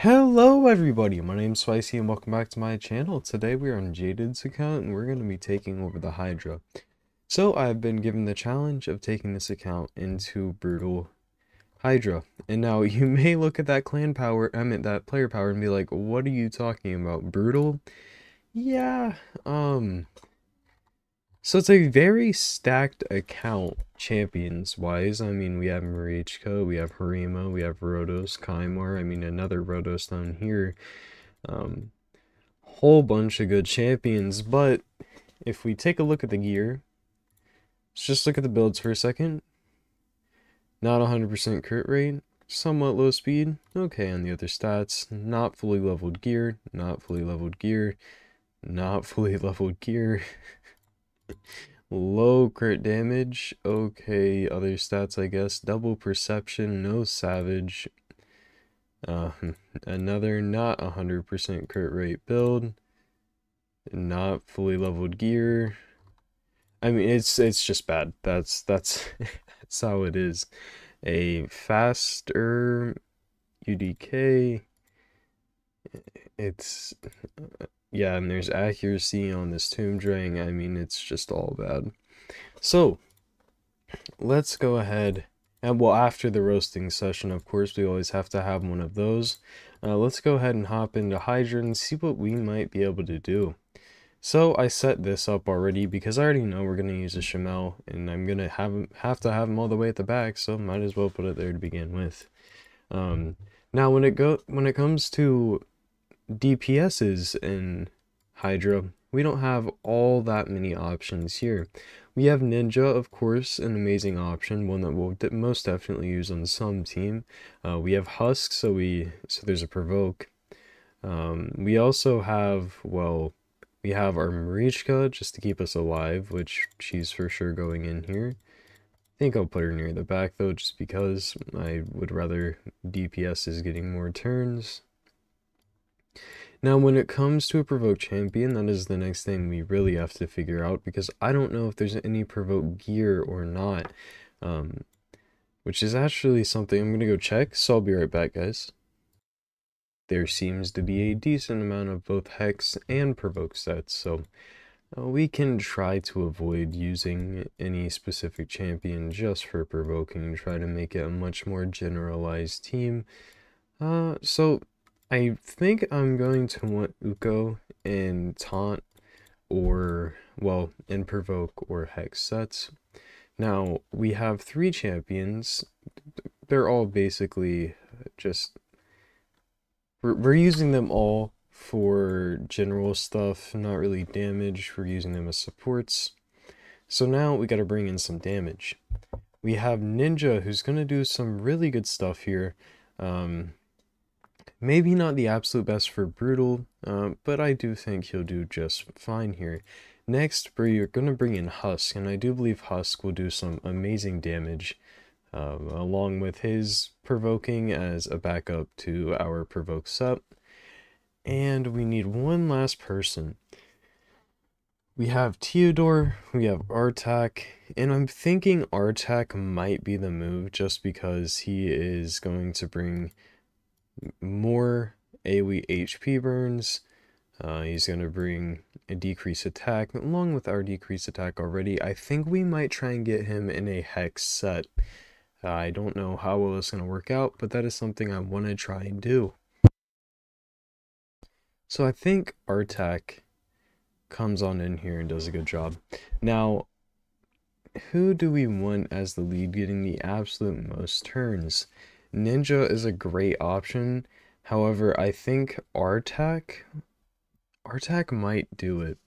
Hello everybody, my name's Spicy and welcome back to my channel. Today we are on Jaded's account and we're going to be taking over the Hydra. So I've been given the challenge of taking this account into Brutal Hydra. And now you may look at that that player power and be like, what are you talking about? Brutal? Yeah, so it's a very stacked account champions-wise. I mean, we have Marichka, we have Harima, we have Rodos, Kaimar, I mean, another Rodos down here. Um, Whole bunch of good champions, but if we take a look at the gear, let's just look at the builds for a second. Not 100% crit rate, somewhat low speed, okay on the other stats, not fully leveled gear, not fully leveled gear, not fully leveled gear. Low crit damage, okay, other stats I guess, double perception, no savage, another not 100% crit rate build, not fully leveled gear. I mean, it's just bad. That's that's how it is. A faster UDK. It's yeah, and there's accuracy on this Tomb Drain. I mean, it's just all bad. So let's go ahead and, well, after the roasting session, of course, we always have to have one of those. Let's go ahead and hop into Hydra and see what we might be able to do. So I set this up already because I already know we're going to use a Shamel, and I'm going to have to have them all the way at the back, so might as well put it there to begin with. Now when it comes to DPSs in Hydra, we don't have all that many options here. We have Ninja, of course, an amazing option, one that we'll most definitely use on some team. We have Husk, so there's a Provoke. We also have, well, we have our Marichka just to keep us alive, which she's for sure going in here. I think I'll put her near the back though, just because I would rather DPS is getting more turns. Now, when it comes to a Provoke champion, that is the next thing we really have to figure out, because I don't know if there's any Provoke gear or not, which is actually something I'm going to go check, so I'll be right back, guys. There seems to be a decent amount of both Hex and Provoke sets, so we can try to avoid using any specific champion just for provoking and try to make it a much more generalized team. So I think I'm going to want Uko in Taunt or, well, in Provoke or Hex sets. Now, we have 3 champions. They're all basically just... We're using them all for general stuff, not really damage. We're using them as supports. So now we gotta bring in some damage. We have Ninja, who's gonna do some really good stuff here. Maybe not the absolute best for Brutal, but I do think he'll do just fine here. Next, we're gonna bring in Husk, and I do believe Husk will do some amazing damage, along with his provoking as a backup to our provoke set. And we need one last person. We have Theodore, we have Artak, and I'm thinking Artak might be the move just because he is going to bring more AoE HP burns. He's going to bring a decreased attack along with our decreased attack already. I think we might try and get him in a Hex set. I don't know how well it's going to work out, but that is something I want to try and do. So I think Artak comes on in here and does a good job. Now, who do we want as the lead getting the absolute most turns? Ninja is a great option. However, I think Artak might do it.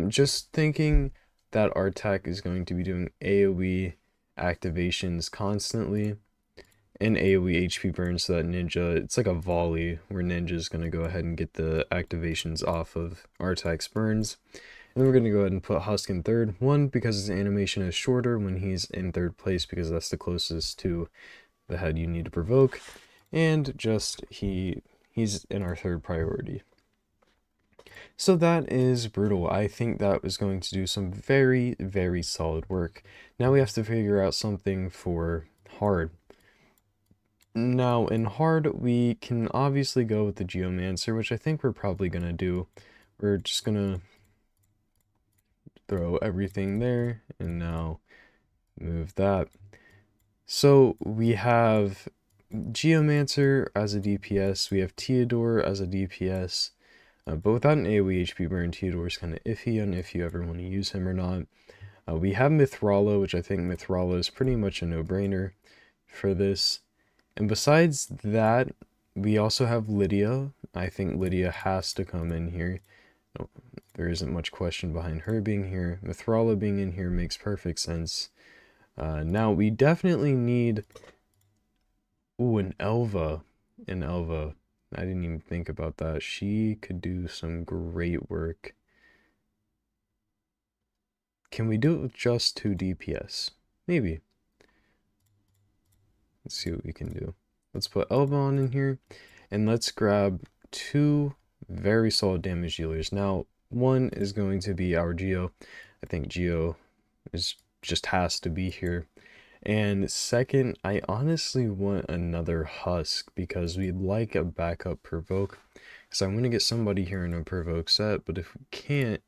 Just thinking that Artak is going to be doing AoE activations constantly and AoE HP burns, so that Ninja, it's like a volley where Ninja's going to go ahead and get the activations off of Artak's burns. And then we're going to go ahead and put Husk in third. One, because his animation is shorter when he's in third place, because that's the closest to the head you need to provoke. And just, he's in our third priority. So that is Brutal. I think that was going to do some very, very solid work. Now we have to figure out something for hard. Now, in hard, we can obviously go with the Geomancer, which I think we're probably going to do. We're just going to throw everything there, and now move that. So, we have Geomancer as a DPS, we have Theodore as a DPS, but without an AoE HP burn, Theodore's kind of iffy on if you ever want to use him or not. We have Mithrala, which I think Mithrala is pretty much a no-brainer for this. And besides that, we also have Lydia. I think Lydia has to come in here. No, there isn't much question behind her being here. Mithrala being in here makes perfect sense. Now, we definitely need... Ooh, an Elva. An Elva. I didn't even think about that. She could do some great work. Can we do it with just 2 DPS? Maybe. Let's see what we can do. Let's put Elva on in here, and let's grab 2 very solid damage dealers. Now, one is going to be our Geo. I think Geo just has to be here. And second, I honestly want another Husk because we'd like a backup Provoke. Because I want to get somebody here in a Provoke set, but if we can't,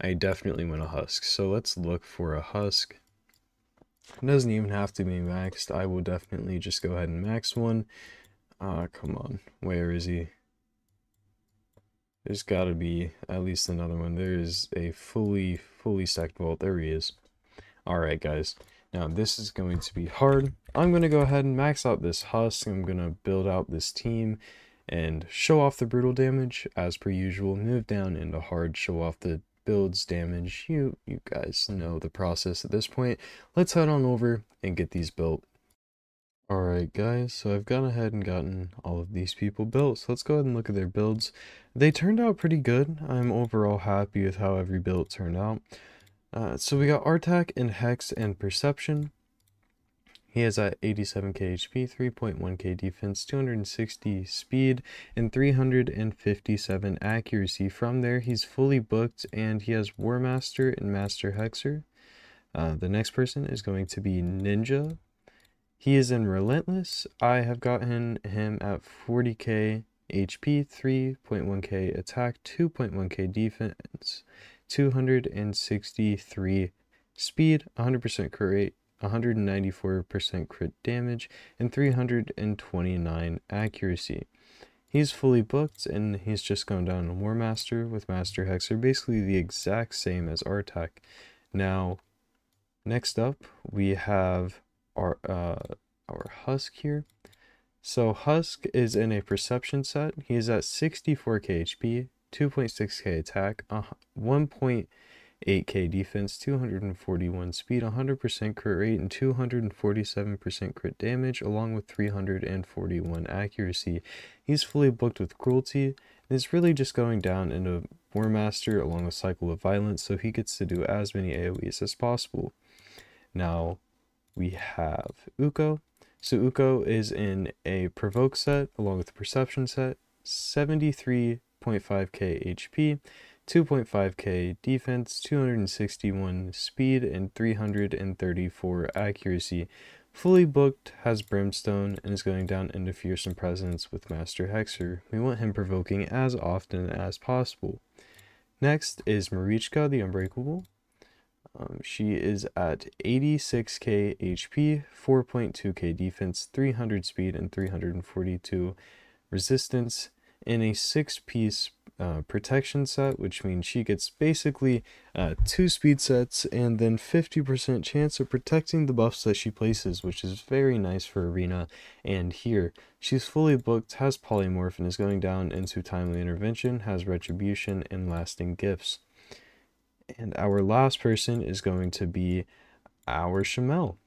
I definitely want a Husk. So let's look for a Husk. It doesn't even have to be maxed. I will definitely just go ahead and max one. Come on. Where is he? There's got to be at least another one. There is a fully stacked vault. There he is. Alright, guys. Now, this is going to be hard. I'm going to go ahead and max out this Husk. I'm going to build out this team and show off the brutal damage as per usual. Move down into hard, show off the builds damage. You guys know the process at this point. Let's head on over and get these built. Alright guys, so I've gone ahead and gotten all of these people built, so let's go ahead and look at their builds. They turned out pretty good. I'm overall happy with how every build turned out. So we got Artak and Hex and Perception. He is at 87k HP, 3.1k defense, 260 speed, and 357 accuracy. From there, he's fully booked, and he has War Master and Master Hexer. The next person is going to be Ninja. He is in Relentless. I have gotten him at 40k HP, 3.1k attack, 2.1k defense, 263 speed, 100% crit rate, 194% crit damage, and 329 accuracy. He's fully booked, and he's just gone down to War Master with Master Hexer, basically the exact same as Artak. Now, next up, we have our Husk here. So Husk is in a Perception set. He is at 64k HP, 2.6k attack, 1.8k defense, 241 speed, 100% crit rate, and 247% crit damage, along with 341 accuracy. He's fully booked with Cruelty, and is really just going down into War Master along with Cycle of Violence, so he gets to do as many AoEs as possible. Now, we have Uko. So Uko is in a Provoke set along with the Perception set, 73.5k HP, 2.5k defense, 261 speed, and 334 accuracy. Fully booked, has Brimstone, and is going down into Fearsome Presence with Master Hexer. We want him provoking as often as possible. Next is Marichka, the Unbreakable. She is at 86k HP, 4.2k defense, 300 speed, and 342 resistance in a 6-piece protection set, which means she gets basically 2 speed sets and then 50% chance of protecting the buffs that she places, which is very nice for Arena. And here, she's fully booked, has Polymorph, and is going down into Timely Intervention, has Retribution, and Lasting Gifts. And our last person is going to be our Shamel.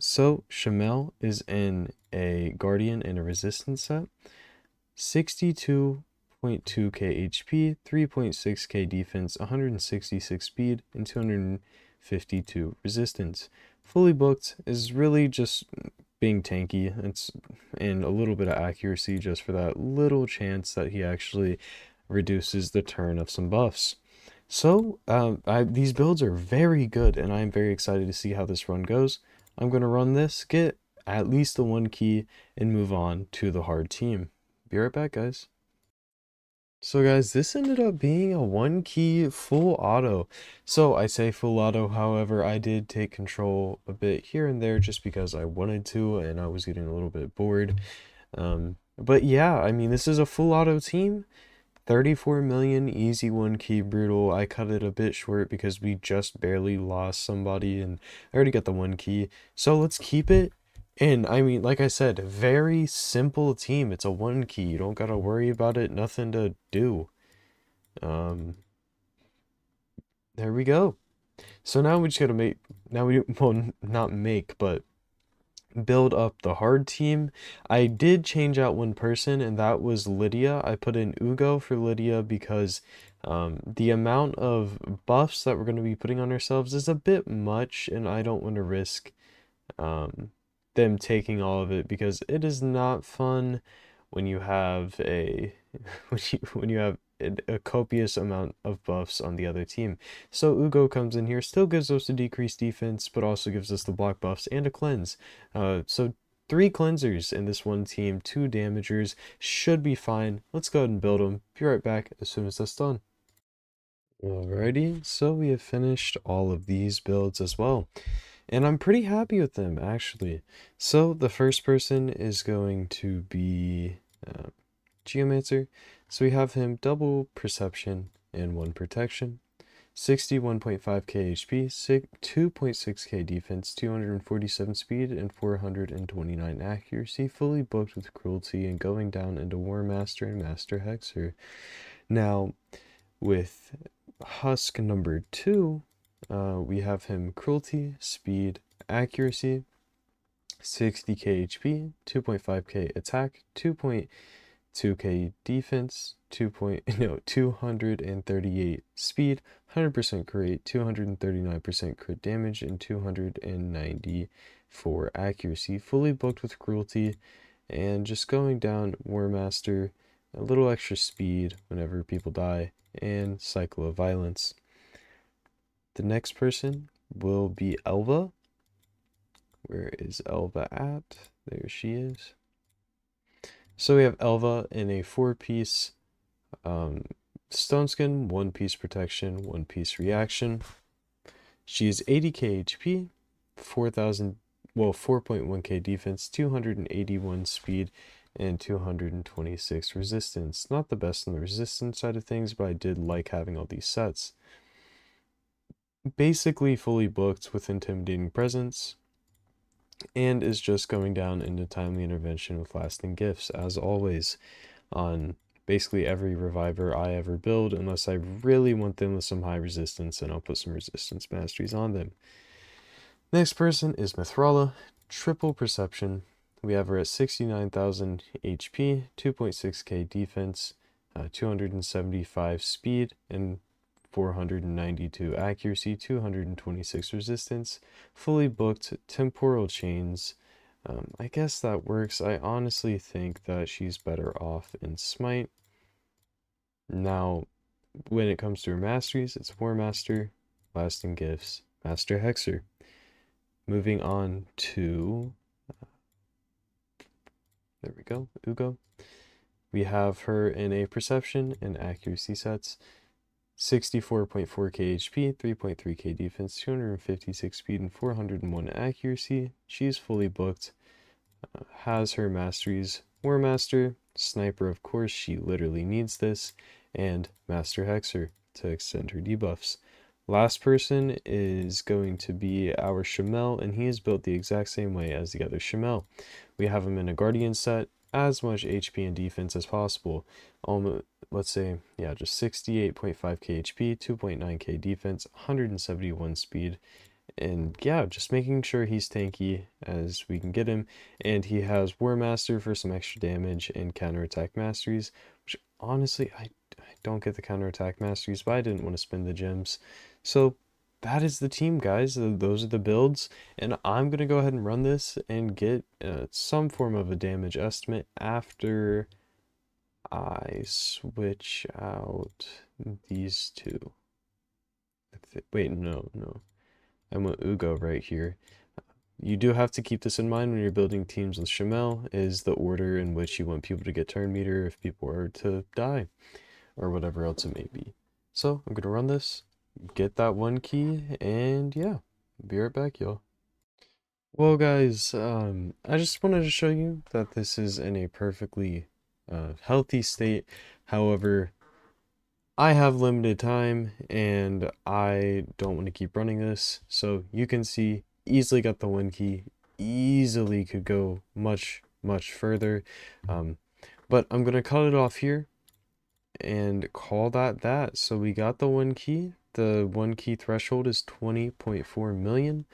So Shamel is in a Guardian and a Resistance set. 62.2k HP, 3.6k defense, 166 speed, and 252 resistance. Fully booked, is really just being tanky. And a little bit of accuracy just for that little chance that he actually reduces the turn of some buffs. So, these builds are very good, and I'm very excited to see how this run goes. I'm going to run this, get at least the 1 key and move on to the hard team. Be right back, guys. So guys, this ended up being a 1 key full auto. So I say full auto, however, I did take control a bit here and there just because I wanted to and I was getting a little bit bored. But yeah, I mean, this is a full auto team. 34 million, easy 1 key brutal. I cut it a bit short because we just barely lost somebody and I already got the 1 key. So let's keep it. And I mean, like I said, very simple team. It's a 1 key. You don't gotta worry about it. Nothing to do. There we go. So now we just gotta make, now we, well, not make, but build up the hard team. I did change out one person, and that was Lydia. I put in Ugo for Lydia because the amount of buffs that we're going to be putting on ourselves is a bit much, and I don't want to risk them taking all of it because it is not fun when you have a when you have a copious amount of buffs on the other team. So Ugo comes in here, still gives us a decreased defense, but also gives us the block buffs and a cleanse. So 3 cleansers in this one team, 2 damagers, should be fine. Let's go ahead and build them. Be right back as soon as that's done. Alrighty, so we have finished all of these builds as well. And I'm pretty happy with them, actually. So the first person is going to be Geomancer. So we have him double perception and 1 protection, 61.5k HP, 2.6k defense, 247 speed, and 429 accuracy, fully booked with cruelty and going down into War Master and Master Hexer. Now, with Husk number 2, we have him cruelty, speed, accuracy, 60k HP, 2.5k attack, 2.2k defense, 238 speed, 100% crit, 239% crit damage, and 294 accuracy. Fully booked with cruelty, and just going down War Master, a little extra speed whenever people die, and Cycle of Violence. The next person will be Elva. Where is Elva at? There she is. So we have Elva in a 4-piece stone skin, 1-piece protection, 1-piece reaction. She's 80k HP, 4.1k defense, 281 speed, and 226 resistance. Not the best on the resistance side of things, but I did like having all these sets. Basically fully booked with Intimidating Presence, and is just going down into Timely Intervention with Lasting Gifts, as always, on basically every reviver I ever build, unless I really want them with some high resistance, and I'll put some resistance masteries on them. Next person is Mithrala, triple perception. We have her at 69,000 HP, 2.6k defense, 275 speed, and 492 accuracy, 226 resistance, fully booked, temporal chains. I guess that works. I honestly think that she's better off in Smite. Now, when it comes to her masteries, it's War Master, Lasting Gifts, Master Hexer. Moving on to, there we go, Ugo. We have her in a perception and accuracy sets. 64.4k HP, 3.3k defense, 256 speed, and 401 accuracy. She's fully booked. Has her masteries War Master, Sniper, of course, she literally needs this, and Master Hexer to extend her debuffs. Last person is going to be our Shamel, and he is built the exact same way as the other Shamel. We have him in a Guardian set, as much HP and defense as possible. Let's say, yeah, just 68.5k HP, 2.9k defense, 171 speed, and yeah, just making sure he's tanky as we can get him. And he has War Master for some extra damage and counterattack masteries, which honestly, I don't get the counterattack masteries, but I didn't want to spend the gems. So that is the team, guys. Those are the builds, and I'm gonna go ahead and run this and get some form of a damage estimate after I switch out these two. Wait, no, I want Ugo right here. you do have to keep this in mind when you're building teams with Shamel, is the order in which you want people to get turn meter if people are to die, or whatever else it may be. So, I'm gonna run this, get that one key, and yeah, be right back, y'all. Well, guys, I just wanted to show you that this is in a perfectly healthy state. However, I have limited time and I don't want to keep running this. So you can see, easily got the one key, easily could go much, much further. Um, but I'm going to cut it off here and call that. So we got the one key. The one key threshold is 20.4 million.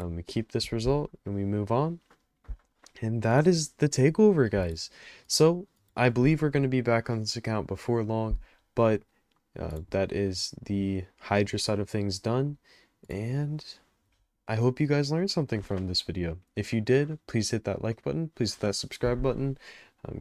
We keep this result and we move on. And that is the takeover, guys. So I believe we're going to be back on this account before long, but that is the Hydra side of things done. And I hope you guys learned something from this video. If you did, please hit that like button. Please hit that subscribe button.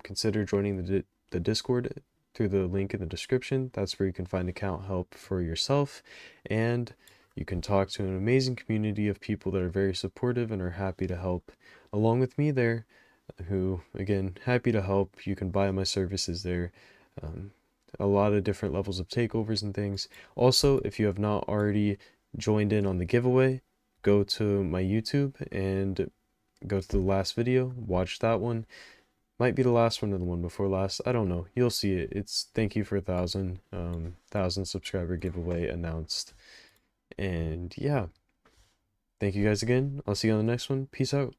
Consider joining the Discord through the link in the description. That's where you can find account help for yourself. And you can talk to an amazing community of people that are very supportive and are happy to help along with me there, who, again, happy to help. You can buy my services there. A lot of different levels of takeovers and things. Also, if you have not already joined in on the giveaway, go to my YouTube and go to the last video, watch that one. Might be the last one or the one before last, I don't know. You'll see it. It's thank you for 1,000 subscriber giveaway announced. And yeah, thank you guys again. I'll see you on the next one. Peace out.